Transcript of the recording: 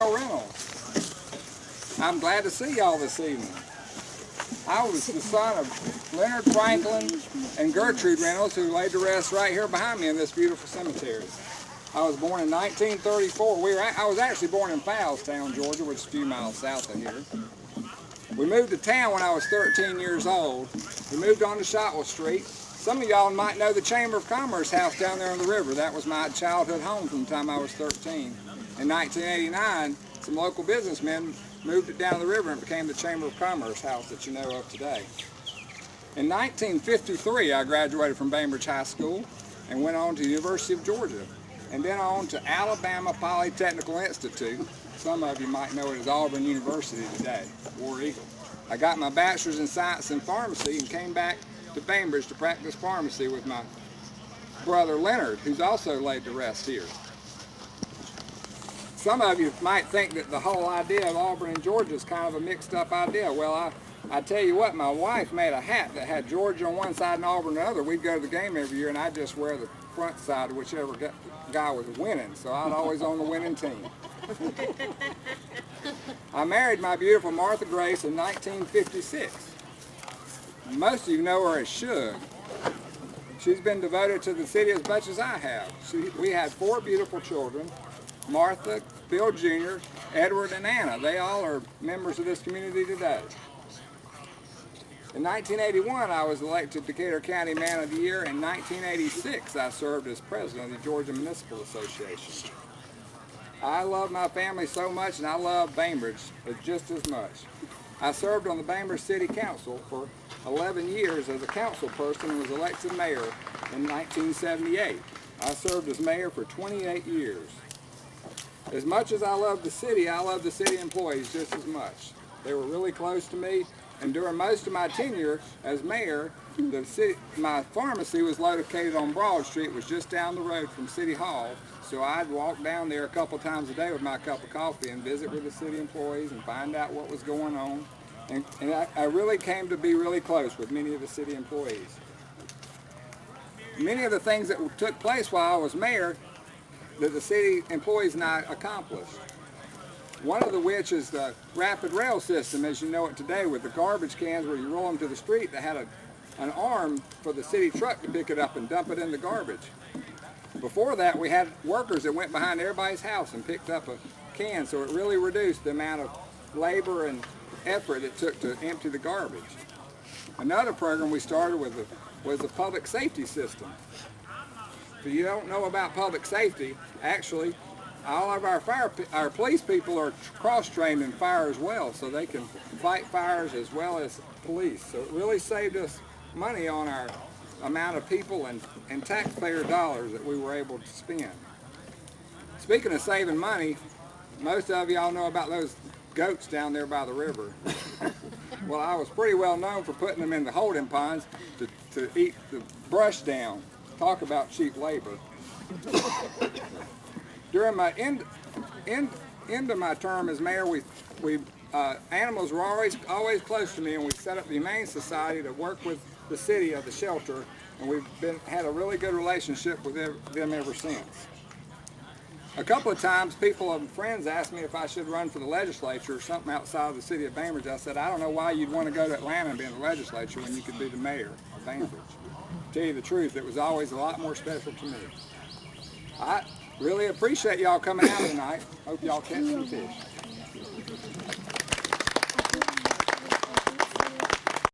Bill Reynolds. I'm glad to see y'all this evening. I was the son of Leonard Franklin and Gertrude Reynolds, who laid to rest right here behind me in this beautiful cemetery. I was born in 1934. I was actually born in Fowlestown, Georgia, which is a few miles south of here. We moved to town when I was 13 years old. We moved on to Shotwell Street. Some of y'all might know the Chamber of Commerce house down there on the river. That was my childhood home from the time I was 13. In 1989, some local businessmen moved it down the river and it became the Chamber of Commerce house that you know of today. In 1953, I graduated from Bainbridge High School and went on to the University of Georgia, and then on to Alabama Polytechnical Institute. Some of you might know it as Auburn University today, War Eagle. I got my bachelor's in science and pharmacy and came back to Bainbridge to practice pharmacy with my brother Leonard, who's also laid to rest here. Some of you might think that the whole idea of Auburn and Georgia is kind of a mixed up idea. Well, I tell you what, my wife made a hat that had Georgia on one side and Auburn on the other. We'd go to the game every year and I'd just wear the front side of whichever guy was winning, so I'd always own the winning team. I married my beautiful Martha Grace in 1956. Most of you know her as Shug. She's been devoted to the city as much as I have. We had 4 beautiful children: Martha, Bill Jr., Edward, and Anna. They all are members of this community today. In 1981, I was elected Decatur County Man of the Year. In 1986, I served as president of the Georgia Municipal Association. I love my family so much, and I love Bainbridge just as much. I served on the Bainbridge City Council for 11 years as a council person and was elected mayor in 1978. I served as mayor for 28 years. As much as I love the city employees just as much. They were really close to me, and during most of my tenure as mayor, my pharmacy was located on Broad Street. It was just down the road from City Hall, so I'd walk down there a couple times a day with my cup of coffee and visit with the city employees and find out what was going on. And I really came to be really close with many of the city employees. Many of the things that took place while I was mayor that the city employees and I accomplished. One of which is the rapid rail system, as you know it today, with the garbage cans where you roll them to the street. They had an arm for the city truck to pick it up and dump it in the garbage. Before that, we had workers that went behind everybody's house and picked up a can, so it really reduced the amount of labor and effort it took to empty the garbage. Another program we started with was the public safety system. If you don't know about public safety, actually, all of our police people are cross-trained in fire as well, so they can fight fires as well as police. So it really saved us money on our amount of people and taxpayer dollars that we were able to spend. Speaking of saving money, most of y'all know about those goats down there by the river. Well, I was pretty well known for putting them in the holding ponds to eat the brush down. Talk about cheap labor. During my end of my term as mayor, animals were always close to me, and we set up the Humane Society to work with the city of the shelter, and we've had a really good relationship with them ever since. A couple of times, people and friends asked me if I should run for the legislature or something outside of the city of Bainbridge. I said, I don't know why you'd want to go to Atlanta and be in the legislature when you could be the mayor of Bainbridge. To tell you the truth, it was always a lot more special to me. I really appreciate y'all coming out tonight. Hope y'all catch some fish.